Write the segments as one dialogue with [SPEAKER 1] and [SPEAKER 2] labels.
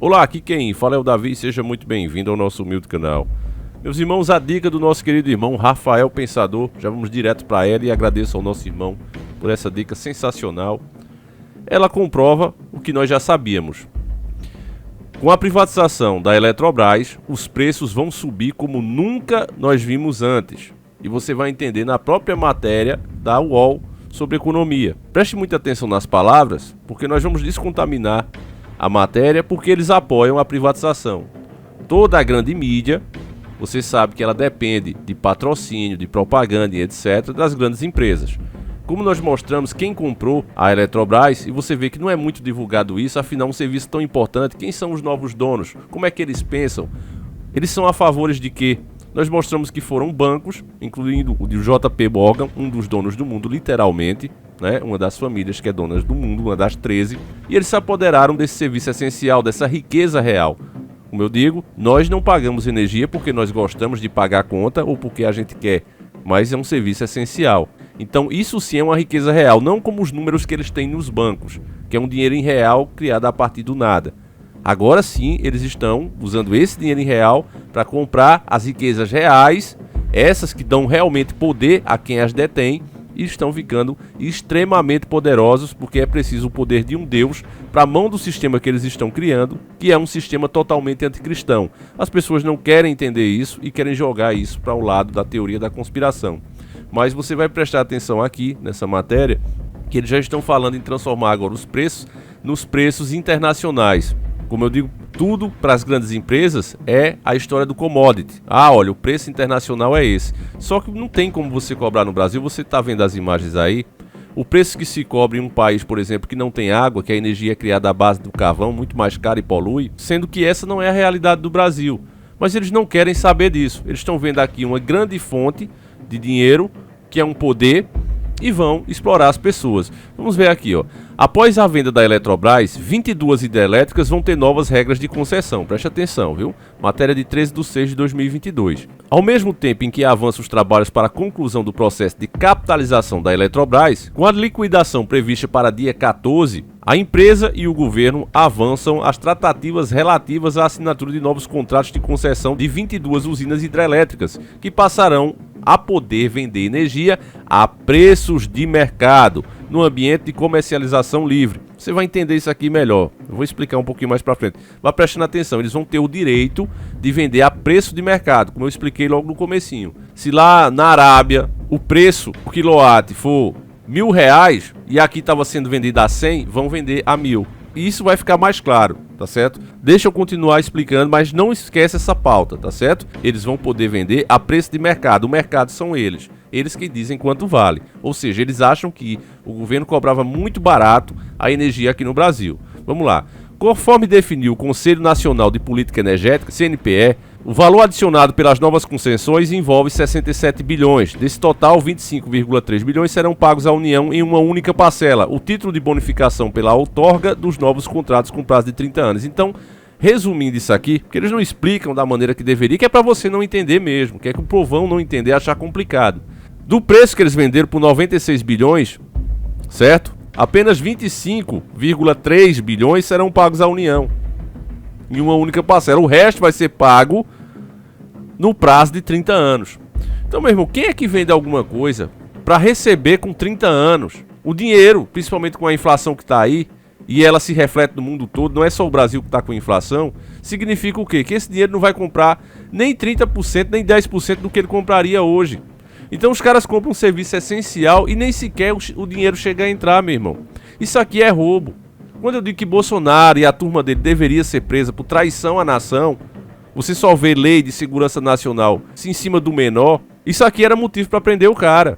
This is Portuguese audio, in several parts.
[SPEAKER 1] Olá, aqui quem fala é o Davi e seja muito bem-vindo ao nosso humilde canal. Meus irmãos, a dica do nosso querido irmão Rafael Pensador, já vamos direto para ela e agradeço ao nosso irmão por essa dica sensacional. Ela comprova o que nós já sabíamos. Com a privatização da Eletrobras, os preços vão subir como nunca nós vimos antes. E você vai entender na própria matéria da UOL sobre economia. Preste muita atenção nas palavras, porque nós vamos descontaminar a matéria porque eles apoiam a privatização. Toda a grande mídia, você sabe que ela depende de patrocínio, de propaganda e etc. das grandes empresas. Como nós mostramos quem comprou a Eletrobras, e você vê que não é muito divulgado isso, afinal um serviço tão importante, quem são os novos donos, como é que eles pensam, eles são a favores de quê? Nós mostramos que foram bancos, incluindo o de JP Morgan, um dos donos do mundo literalmente, né? Uma das famílias que é dona do mundo, uma das 13, e eles se apoderaram desse serviço essencial, dessa riqueza real. Como eu digo, nós não pagamos energia porque nós gostamos de pagar a conta ou porque a gente quer, mas é um serviço essencial. Então isso sim é uma riqueza real, não como os números que eles têm nos bancos, que é um dinheiro em real criado a partir do nada. Agora sim eles estão usando esse dinheiro em real para comprar as riquezas reais, essas que dão realmente poder a quem as detém, e estão ficando extremamente poderosos porque é preciso o poder de um Deus para a mão do sistema que eles estão criando, que é um sistema totalmente anticristão. As pessoas não querem entender isso e querem jogar isso para o lado da teoria da conspiração. Mas você vai prestar atenção aqui nessa matéria que eles já estão falando em transformar agora os preços nos preços internacionais. Como eu digo, tudo para as grandes empresas é a história do commodity. Ah, olha, o preço internacional é esse. Só que não tem como você cobrar no Brasil, você está vendo as imagens aí. O preço que se cobra em um país, por exemplo, que não tem água, que a energia é criada à base do carvão, muito mais cara e polui, sendo que essa não é a realidade do Brasil. Mas eles não querem saber disso. Eles estão vendo aqui uma grande fonte de dinheiro, que é um poder, e vão explorar as pessoas. Vamos ver aqui, ó. Após a venda da Eletrobras, 22 hidrelétricas vão ter novas regras de concessão. Preste atenção, viu? Matéria de 13/6/2022. Ao mesmo tempo em que avançam os trabalhos para a conclusão do processo de capitalização da Eletrobras, com a liquidação prevista para dia 14, a empresa e o governo avançam as tratativas relativas à assinatura de novos contratos de concessão de 22 usinas hidrelétricas, que passarão a poder vender energia a preços de mercado, no ambiente de comercialização livre. Você vai entender isso aqui melhor. Eu vou explicar um pouquinho mais para frente. Vá prestando atenção, eles vão ter o direito de vender a preço de mercado, como eu expliquei logo no comecinho. Se lá na Arábia o preço por quilowatt for R$1.000 e aqui estava sendo vendido a 100, vão vender a 1.000. E isso vai ficar mais claro, tá certo? Deixa eu continuar explicando, mas não esquece essa pauta, tá certo? Eles vão poder vender a preço de mercado. O mercado são eles. Eles que dizem quanto vale. Ou seja, eles acham que o governo cobrava muito barato a energia aqui no Brasil. Vamos lá. Conforme definiu o Conselho Nacional de Política Energética, CNPE, o valor adicionado pelas novas concessões envolve 67 bilhões. Desse total, 25,3 bilhões serão pagos à União em uma única parcela, o título de bonificação pela outorga dos novos contratos com prazo de 30 anos. Então, resumindo isso aqui, porque eles não explicam da maneira que deveria, que é para você não entender mesmo, que é que o povão não entender e achar complicado. Do preço que eles venderam por 96 bilhões, certo? Apenas 25,3 bilhões serão pagos à União em uma única parcela. O resto vai ser pago no prazo de 30 anos. Então, meu irmão, quem é que vende alguma coisa para receber com 30 anos? O dinheiro, principalmente com a inflação que está aí, e ela se reflete no mundo todo, não é só o Brasil que está com inflação, significa o quê? Que esse dinheiro não vai comprar nem 30%, nem 10% do que ele compraria hoje. Então os caras compram um serviço essencial e nem sequer o dinheiro chega a entrar, meu irmão. Isso aqui é roubo. Quando eu digo que Bolsonaro e a turma dele deveria ser presa por traição à nação, você só vê lei de segurança nacional em cima do menor, isso aqui era motivo para prender o cara.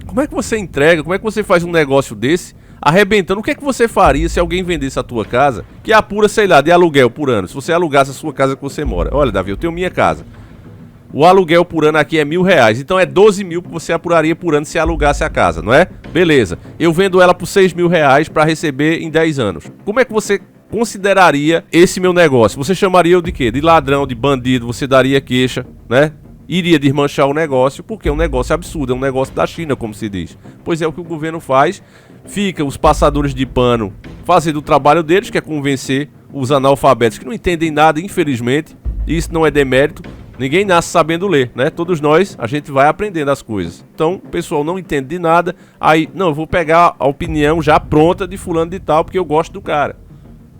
[SPEAKER 1] Como é que você entrega, como é que você faz um negócio desse, arrebentando? O que é que você faria se alguém vendesse a tua casa, que apura, sei lá, de aluguel por ano, se você alugasse a sua casa que você mora? Olha, Davi, eu tenho minha casa. O aluguel por ano aqui é R$1.000, então é 12 mil que você apuraria por ano se alugasse a casa, não é? Beleza, eu vendo ela por R$6.000 para receber em 10 anos. Como é que você consideraria esse meu negócio? Você chamaria eu de quê? De ladrão, de bandido, você daria queixa, né? Iria desmanchar o negócio, porque é um negócio absurdo, é um negócio da China, como se diz. Pois é o que o governo faz, fica os passadores de pano fazendo o trabalho deles, que é convencer os analfabetos que não entendem nada, infelizmente. Isso não é demérito. Ninguém nasce sabendo ler, né? Todos nós, a gente vai aprendendo as coisas. Então, o pessoal não entende de nada. Aí, não, eu vou pegar a opinião já pronta de fulano de tal, porque eu gosto do cara.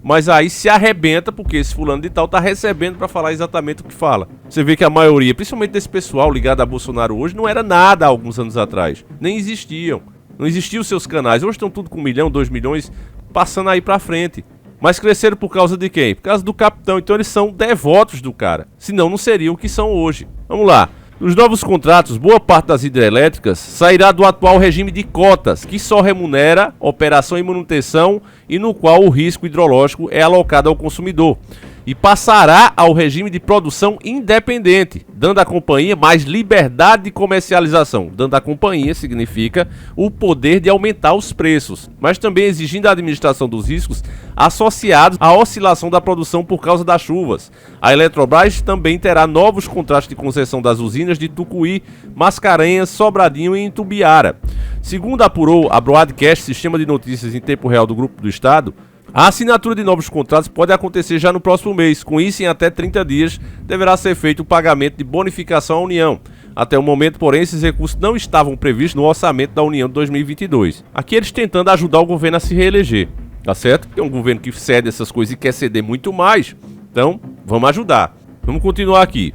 [SPEAKER 1] Mas aí se arrebenta, porque esse fulano de tal tá recebendo pra falar exatamente o que fala. Você vê que a maioria, principalmente desse pessoal ligado a Bolsonaro hoje, não era nada há alguns anos atrás. Nem existiam. Não existiam os seus canais. Hoje estão tudo com 1 milhão, 2 milhões, passando aí pra frente. Mas cresceram por causa de quem? Por causa do capitão. Então eles são devotos do cara. Senão não seriam o que são hoje. Vamos lá. Nos novos contratos, boa parte das hidrelétricas sairá do atual regime de cotas, que só remunera operação e manutenção e no qual o risco hidrológico é alocado ao consumidor. E passará ao regime de produção independente, dando à companhia mais liberdade de comercialização. Dando à companhia significa o poder de aumentar os preços, mas também exigindo a administração dos riscos associados à oscilação da produção por causa das chuvas. A Eletrobras também terá novos contratos de concessão das usinas de Tucuí, Mascarenhas, Sobradinho e Itumbiara. Segundo apurou a Broadcast, sistema de notícias em tempo real do Grupo do Estado, a assinatura de novos contratos pode acontecer já no próximo mês. Com isso, em até 30 dias, deverá ser feito o pagamento de bonificação à União. Até o momento, porém, esses recursos não estavam previstos no orçamento da União de 2022. Aqui eles tentando ajudar o governo a se reeleger, tá certo? Porque é um governo que cede essas coisas e quer ceder muito mais. Então, vamos ajudar. Vamos continuar aqui.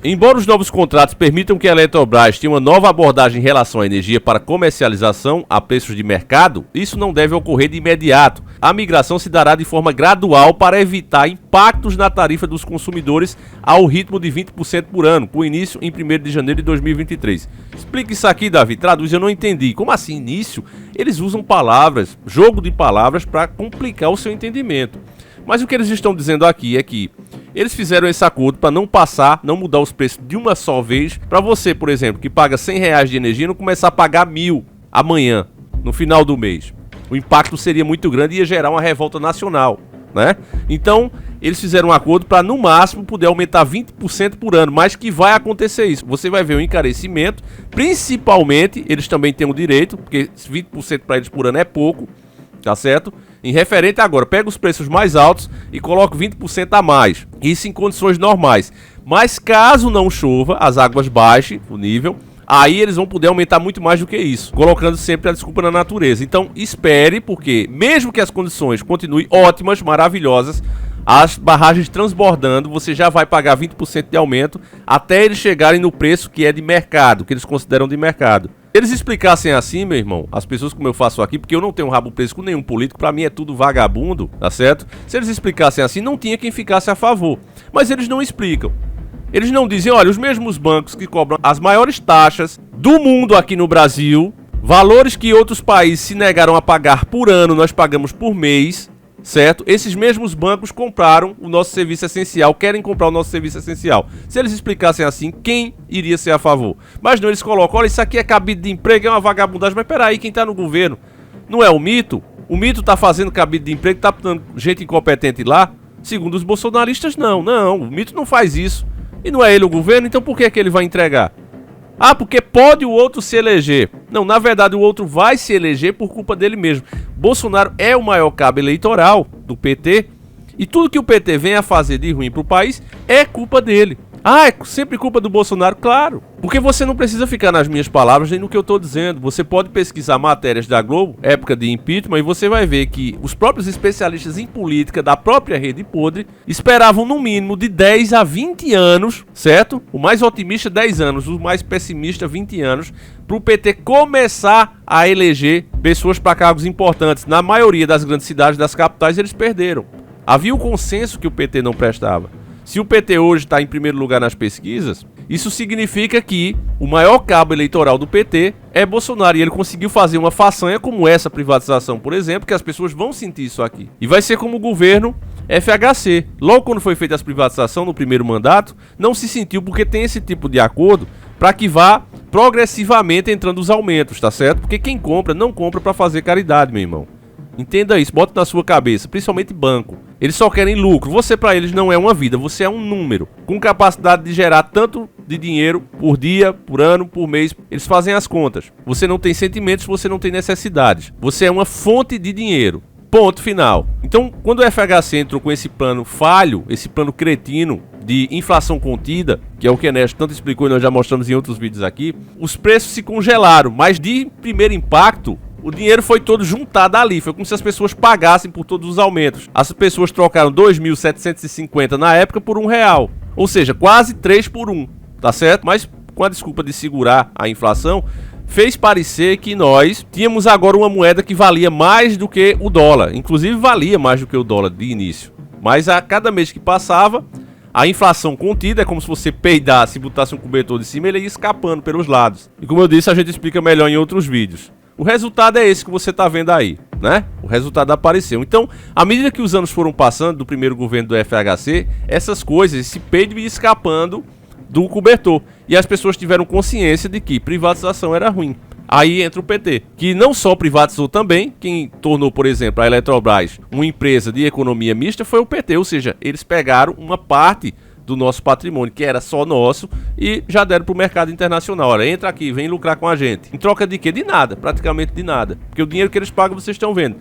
[SPEAKER 1] Embora os novos contratos permitam que a Eletrobras tenha uma nova abordagem em relação à energia para comercialização a preços de mercado, isso não deve ocorrer de imediato. A migração se dará de forma gradual para evitar impactos na tarifa dos consumidores ao ritmo de 20% por ano, com início em 1º de janeiro de 2023. Explica isso aqui, Davi. Traduz, eu não entendi. Como assim início? Eles usam palavras, jogo de palavras para complicar o seu entendimento. Mas o que eles estão dizendo aqui é que eles fizeram esse acordo para não passar, não mudar os preços de uma só vez. Para você, por exemplo, que paga R$100 de energia, não começar a pagar 1.000 amanhã, no final do mês. O impacto seria muito grande e ia gerar uma revolta nacional, né? Então, eles fizeram um acordo para, no máximo, poder aumentar 20% por ano. Mas que vai acontecer isso. Você vai ver um encarecimento. Principalmente, eles também têm o direito, porque 20% para eles por ano é pouco, tá certo? Em referente agora, pega os preços mais altos e coloca 20% a mais. Isso em condições normais. Mas caso não chova, as águas baixem o nível, aí eles vão poder aumentar muito mais do que isso, colocando sempre a desculpa na natureza. Então espere, porque mesmo que as condições continuem ótimas, maravilhosas, as barragens transbordando, você já vai pagar 20% de aumento até eles chegarem no preço que é de mercado, que eles consideram de mercado. Se eles explicassem assim, meu irmão, as pessoas como eu faço aqui, porque eu não tenho rabo preso com nenhum político, pra mim é tudo vagabundo, tá certo? Se eles explicassem assim, não tinha quem ficasse a favor. Mas eles não explicam. Eles não dizem, olha, os mesmos bancos que cobram as maiores taxas do mundo aqui no Brasil, valores que outros países se negaram a pagar por ano, nós pagamos por mês, certo? Esses mesmos bancos compraram o nosso serviço essencial, querem comprar o nosso serviço essencial. Se eles explicassem assim, quem iria ser a favor? Mas não, eles colocam, olha, isso aqui é cabide de emprego, é uma vagabundagem. Mas peraí, quem tá no governo não é o Mito? O Mito tá fazendo cabide de emprego, tá botando gente incompetente lá? Segundo os bolsonaristas, não, o Mito não faz isso. E não é ele o governo, então por que é que ele vai entregar? Ah, porque pode o outro se eleger. Não, na verdade o outro vai se eleger por culpa dele mesmo. Bolsonaro é o maior cabo eleitoral do PT e tudo que o PT vem a fazer de ruim pro país é culpa dele. Ah, é sempre culpa do Bolsonaro? Claro. Porque você não precisa ficar nas minhas palavras nem no que eu tô dizendo. Você pode pesquisar matérias da Globo, época de impeachment, e você vai ver que os próprios especialistas em política da própria Rede Podre esperavam no mínimo de 10 a 20 anos, certo? O mais otimista 10 anos, o mais pessimista 20 anos, pro PT começar a eleger pessoas para cargos importantes. Na maioria das grandes cidades, das capitais, eles perderam. Havia um consenso que o PT não prestava. Se o PT hoje está em primeiro lugar nas pesquisas, isso significa que o maior cabo eleitoral do PT é Bolsonaro. E ele conseguiu fazer uma façanha como essa privatização, por exemplo, que as pessoas vão sentir isso aqui. E vai ser como o governo FHC. Logo quando foi feita a privatização no primeiro mandato, não se sentiu porque tem esse tipo de acordo para que vá progressivamente entrando os aumentos, tá certo? Porque quem compra, não compra para fazer caridade, meu irmão. Entenda isso, bota na sua cabeça, principalmente banco. Eles só querem lucro. Você para eles não é uma vida, você é um número com capacidade de gerar tanto de dinheiro por dia, por ano, por mês. Eles fazem as contas. Você não tem sentimentos, você não tem necessidades. Você é uma fonte de dinheiro. Ponto final. Então, quando o FHC entrou com esse plano falho, esse plano cretino de inflação contida, que é o que a Ernesto tanto explicou e nós já mostramos em outros vídeos aqui, os preços se congelaram, mas de primeiro impacto, o dinheiro foi todo juntado ali, foi como se as pessoas pagassem por todos os aumentos. As pessoas trocaram 2.750 na época por R$1, ou seja, quase 3 por 1, tá certo? Mas com a desculpa de segurar a inflação, fez parecer que nós tínhamos agora uma moeda que valia mais do que o dólar, inclusive valia mais do que o dólar de início. Mas a cada mês que passava, a inflação contida é como se você peidasse e botasse um cobertor de cima, ele ia escapando pelos lados. E como eu disse, a gente explica melhor em outros vídeos. O resultado é esse que você está vendo aí, né? O resultado apareceu. Então, à medida que os anos foram passando do primeiro governo do FHC, essas coisas, esse peido ia escapando do cobertor. E as pessoas tiveram consciência de que privatização era ruim. Aí entra o PT, que não só privatizou também, quem tornou, por exemplo, a Eletrobras uma empresa de economia mista foi o PT, ou seja, eles pegaram uma parte do nosso patrimônio, que era só nosso, e já deram para o mercado internacional. Olha, entra aqui, vem lucrar com a gente. Em troca de quê? De nada, praticamente de nada. Porque o dinheiro que eles pagam, vocês estão vendo.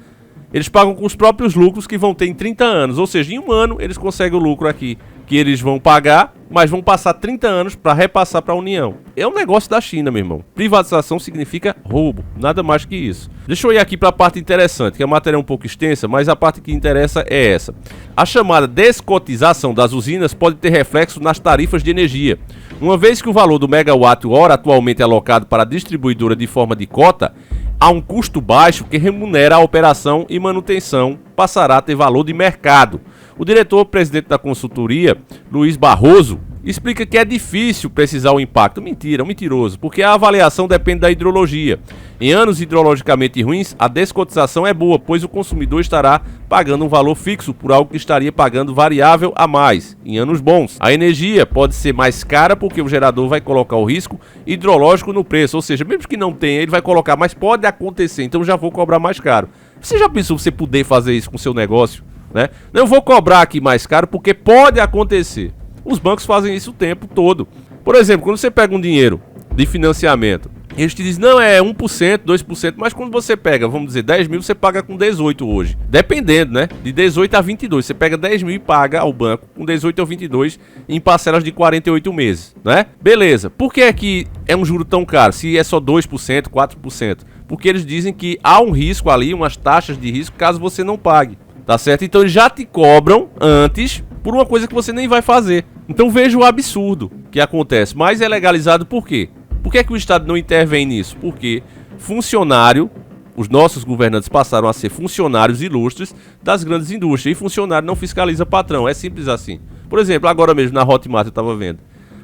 [SPEAKER 1] Eles pagam com os próprios lucros que vão ter em 30 anos, ou seja, em um ano eles conseguem o lucro aqui, que eles vão pagar, mas vão passar 30 anos para repassar para a União. É um negócio da China, meu irmão. Privatização significa roubo, nada mais que isso. Deixa eu ir aqui para a parte interessante, que a matéria é um pouco extensa, mas a parte que interessa é essa. A chamada descotização das usinas pode ter reflexo nas tarifas de energia. Uma vez que o valor do megawatt-hora atualmente alocado para a distribuidora de forma de cota há um custo baixo que remunera a operação e manutenção, passará a ter valor de mercado. O diretor-presidente da consultoria, Luiz Barroso, explica que é difícil precisar o impacto. Mentira, mentiroso, porque a avaliação depende da hidrologia. Em anos hidrologicamente ruins, a descotização é boa, pois o consumidor estará pagando um valor fixo por algo que estaria pagando variável a mais. Em anos bons, a energia pode ser mais cara porque o gerador vai colocar o risco hidrológico no preço, ou seja, mesmo que não tenha, ele vai colocar, mas pode acontecer, então já vou cobrar mais caro. Você já pensou você poder fazer isso com o seu negócio? Né? Eu vou cobrar aqui mais caro porque pode acontecer. Os bancos fazem isso o tempo todo. Por exemplo, quando você pega um dinheiro de financiamento, eles te dizem, não, é 1%, 2%, mas quando você pega, vamos dizer, 10 mil, você paga com 18 hoje. Dependendo, né? De 18 a 22. Você pega 10 mil e paga ao banco com 18 a 22 em parcelas de 48 meses, né? Beleza. Por que é que é um juro tão caro? Se é só 2%, 4%? Porque eles dizem que há um risco ali, umas taxas de risco, caso você não pague. Tá certo? Então eles já te cobram antes por uma coisa que você nem vai fazer. Então veja o absurdo que acontece. Mas é legalizado por quê? Por que é que o Estado não intervém nisso? Porque funcionário, os nossos governantes passaram a ser funcionários ilustres das grandes indústrias. E funcionário não fiscaliza patrão. É simples assim. Por exemplo, agora mesmo na Hotmart eu estava vendo.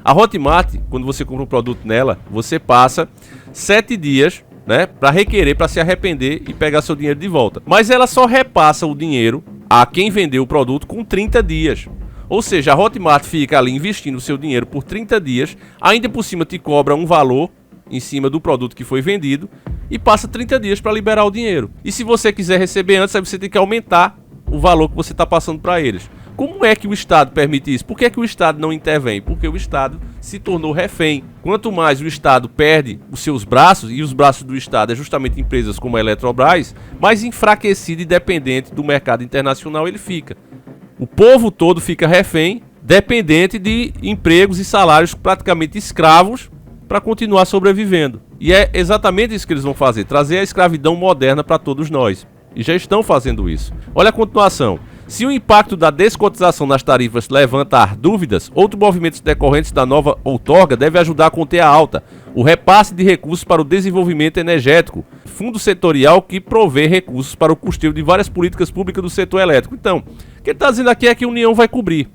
[SPEAKER 1] A Hotmart, quando você compra um produto nela, você passa 7 dias... né, para requerer, para se arrepender e pegar seu dinheiro de volta. Mas ela só repassa o dinheiro a quem vendeu o produto com 30 dias. Ou seja, a Hotmart fica ali investindo o seu dinheiro por 30 dias, ainda por cima te cobra um valor em cima do produto que foi vendido e passa 30 dias para liberar o dinheiro. E se você quiser receber antes, aí você tem que aumentar o valor que você está passando para eles. Como é que o Estado permite isso? Por que é que o Estado não intervém? Porque o Estado se tornou refém. Quanto mais o Estado perde os seus braços, e os braços do Estado é justamente empresas como a Eletrobras, mais enfraquecido e dependente do mercado internacional ele fica. O povo todo fica refém, dependente de empregos e salários praticamente escravos para continuar sobrevivendo. E é exatamente isso que eles vão fazer, trazer a escravidão moderna para todos nós. E já estão fazendo isso. Olha a continuação. Se o impacto da descotização nas tarifas levantar dúvidas, outro movimento decorrente da nova outorga deve ajudar a conter a alta. O repasse de recursos para o desenvolvimento energético, fundo setorial que provê recursos para o custeio de várias políticas públicas do setor elétrico. Então, o que ele está dizendo aqui é que a União vai cobrir.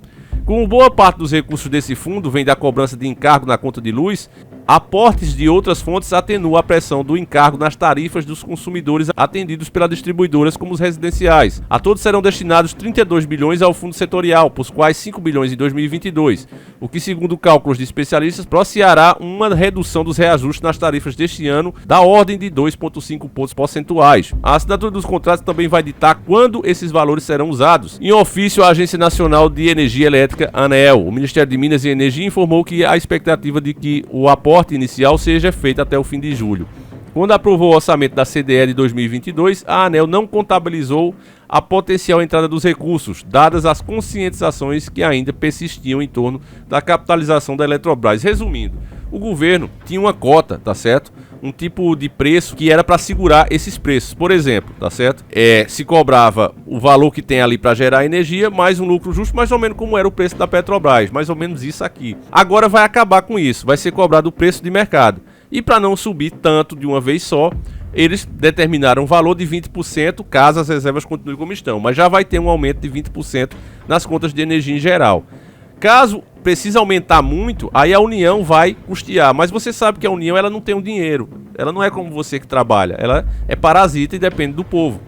[SPEAKER 1] Como boa parte dos recursos desse fundo vem da cobrança de encargo na conta de luz, aportes de outras fontes atenuam a pressão do encargo nas tarifas dos consumidores atendidos pelas distribuidoras como os residenciais. A todos serão destinados 32 bilhões ao fundo setorial, por quais 5 bilhões em 2022, o que, segundo cálculos de especialistas, propiciará uma redução dos reajustes nas tarifas deste ano da ordem de 2,5 pontos percentuais. A assinatura dos contratos também vai ditar quando esses valores serão usados. Em ofício, a Agência Nacional de Energia Elétrica, ANEEL, o Ministério de Minas e Energia informou que a expectativa de que o aporte inicial seja feito até o fim de julho. Quando aprovou o orçamento da CDE de 2022, a ANEEL não contabilizou a potencial entrada dos recursos, dadas as conscientizações que ainda persistiam em torno da capitalização da Eletrobras. Resumindo, o governo tinha uma cota, tá certo? Um tipo de preço que era para segurar esses preços. Por exemplo, tá certo? Se cobrava o valor que tem ali para gerar energia, mais um lucro justo, mais ou menos como era o preço da Petrobras, mais ou menos isso aqui. Agora vai acabar com isso, vai ser cobrado o preço de mercado. E para não subir tanto de uma vez só, eles determinaram um valor de 20% caso as reservas continuem como estão, mas já vai ter um aumento de 20% nas contas de energia em geral. Caso precise aumentar muito, aí a União vai custear, mas você sabe que a União ela não tem um dinheiro, ela não é como você que trabalha, ela é parasita e depende do povo.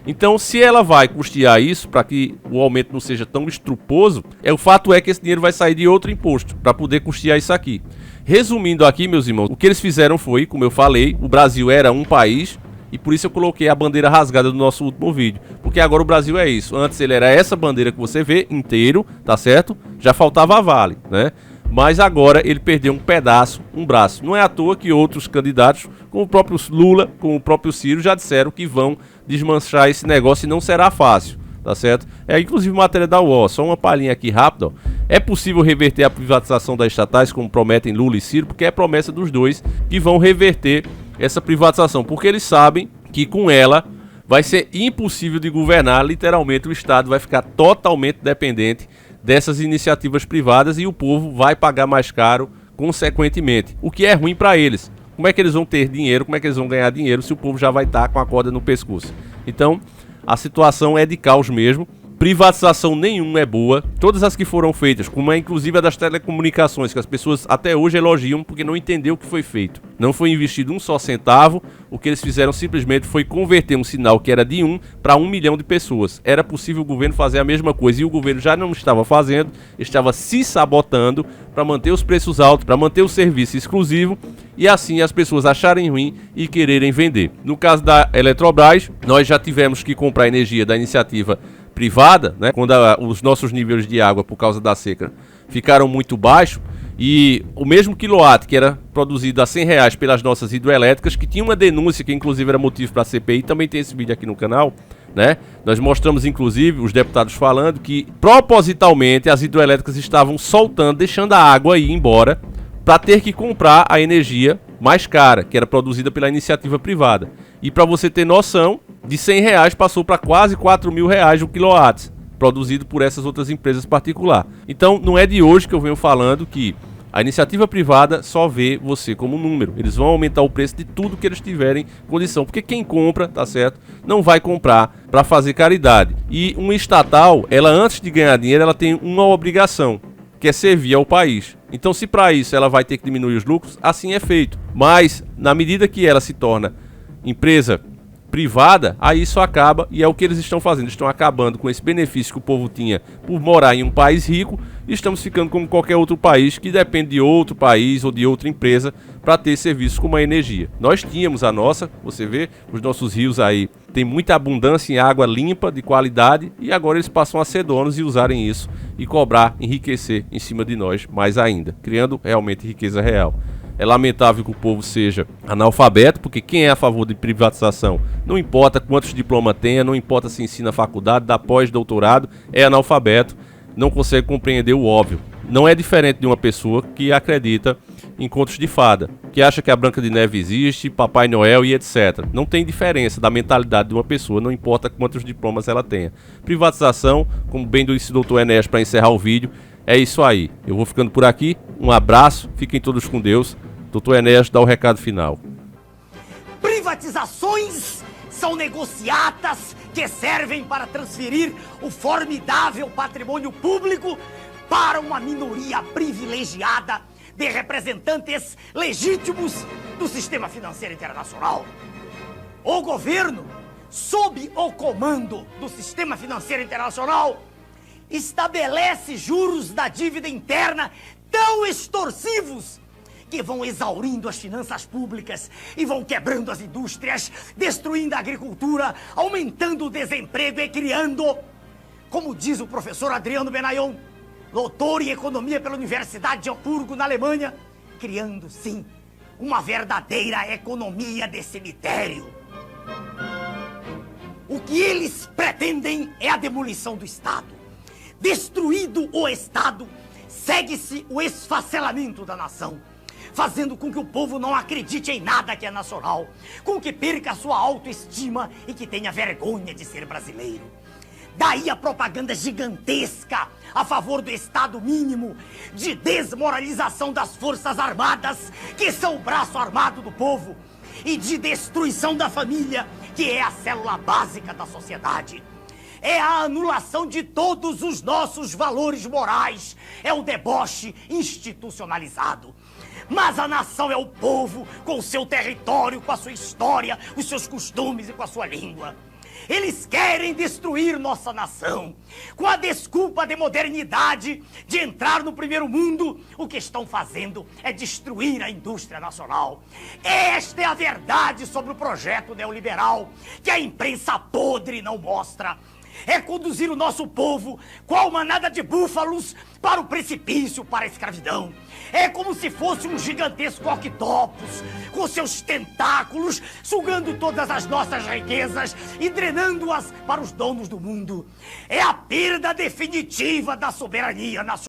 [SPEAKER 1] Então, se ela vai custear isso para que o aumento não seja tão estruposo, o fato é que esse dinheiro vai sair de outro imposto para poder custear isso aqui. Resumindo aqui, meus irmãos, o que eles fizeram foi, como eu falei, o Brasil era um país e por isso eu coloquei a bandeira rasgada do nosso último vídeo. Porque agora o Brasil é isso. Antes ele era essa bandeira que você vê inteiro, tá certo? Já faltava a Vale, né? Mas agora ele perdeu um pedaço, um braço. Não é à toa que outros candidatos, como o próprio Lula, como o próprio Ciro, já disseram que vão desmanchar esse negócio e não será fácil, tá certo? Inclusive matéria da UOL, só uma palhinha aqui rápida, ó. É possível reverter a privatização das estatais, como prometem Lula e Ciro, porque é promessa dos dois que vão reverter essa privatização, porque eles sabem que com ela vai ser impossível de governar, literalmente o Estado vai ficar totalmente dependente dessas iniciativas privadas e o povo vai pagar mais caro consequentemente, o que é ruim para eles. Como é que eles vão ter dinheiro, como é que eles vão ganhar dinheiro se o povo já vai estar com a corda no pescoço? Então, a situação é de caos mesmo. Privatização nenhuma é boa, todas as que foram feitas, como é inclusive a das telecomunicações, que as pessoas até hoje elogiam porque não entenderam o que foi feito. Não foi investido um só centavo, o que eles fizeram simplesmente foi converter um sinal que era de 1 para 1 milhão de pessoas. Era possível o governo fazer a mesma coisa e o governo já não estava fazendo, estava se sabotando para manter os preços altos, para manter o serviço exclusivo e assim as pessoas acharem ruim e quererem vender. No caso da Eletrobras, nós já tivemos que comprar energia da iniciativa privada, né, quando os nossos níveis de água por causa da seca ficaram muito baixos e o mesmo quilowatt que era produzido a R$100 pelas nossas hidrelétricas, que tinha uma denúncia que inclusive era motivo para a CPI, também tem esse vídeo aqui no canal, né? Nós mostramos inclusive os deputados falando que propositalmente as hidrelétricas estavam soltando, deixando a água ir embora para ter que comprar a energia mais cara, que era produzida pela iniciativa privada. E para você ter noção, de R$100 passou para quase R$4.000 o quilowatt, produzido por essas outras empresas particulares. Então não é de hoje que eu venho falando que a iniciativa privada só vê você como número. Eles vão aumentar o preço de tudo que eles tiverem condição, porque quem compra, tá certo, não vai comprar para fazer caridade. E uma estatal, ela antes de ganhar dinheiro, ela tem uma obrigação, que é servir ao país. Então se para isso ela vai ter que diminuir os lucros, assim é feito. Mas na medida que ela se torna empresa privada, aí isso acaba e é o que eles estão fazendo. Estão acabando com esse benefício que o povo tinha por morar em um país rico e estamos ficando como qualquer outro país que depende de outro país ou de outra empresa para ter serviços como a energia. Nós tínhamos a nossa, você vê, os nossos rios aí tem muita abundância em água limpa, de qualidade, e agora eles passam a ser donos e usarem isso e cobrar, enriquecer em cima de nós mais ainda, criando realmente riqueza real. É lamentável que o povo seja analfabeto, porque quem é a favor de privatização, não importa quantos diplomas tenha, não importa se ensina faculdade, dá pós-doutorado, é analfabeto, não consegue compreender o óbvio. Não é diferente de uma pessoa que acredita em contos de fada, que acha que a Branca de Neve existe, Papai Noel e etc. Não tem diferença da mentalidade de uma pessoa, não importa quantos diplomas ela tenha. Privatização, como bem disse o doutor Enéas para encerrar o vídeo, é isso aí. Eu vou ficando por aqui, um abraço, fiquem todos com Deus. Doutor Enéas dá o recado final.
[SPEAKER 2] Privatizações são negociatas que servem para transferir o formidável patrimônio público para uma minoria privilegiada de representantes legítimos do sistema financeiro internacional. O governo, sob o comando do sistema financeiro internacional, estabelece juros da dívida interna tão extorsivos que vão exaurindo as finanças públicas e vão quebrando as indústrias, destruindo a agricultura, aumentando o desemprego e criando, como diz o professor Adriano Benayon, doutor em economia pela Universidade de Hamburgo, na Alemanha, criando, sim, uma verdadeira economia de cemitério. O que eles pretendem é a demolição do Estado. Destruído o Estado, segue-se o esfacelamento da nação, fazendo com que o povo não acredite em nada que é nacional, com que perca a sua autoestima e que tenha vergonha de ser brasileiro. Daí a propaganda gigantesca a favor do Estado mínimo, de desmoralização das Forças Armadas, que são o braço armado do povo, e de destruição da família, que é a célula básica da sociedade. É a anulação de todos os nossos valores morais, é o deboche institucionalizado. Mas a nação é o povo, com o seu território, com a sua história, os seus costumes e com a sua língua. Eles querem destruir nossa nação. Com a desculpa de modernidade, de entrar no primeiro mundo, o que estão fazendo é destruir a indústria nacional. Esta é a verdade sobre o projeto neoliberal, que a imprensa podre não mostra. É conduzir o nosso povo, qual manada de búfalos, para o precipício, para a escravidão. É como se fosse um gigantesco octopus, com seus tentáculos, sugando todas as nossas riquezas e drenando-as para os donos do mundo. É a perda definitiva da soberania nacional.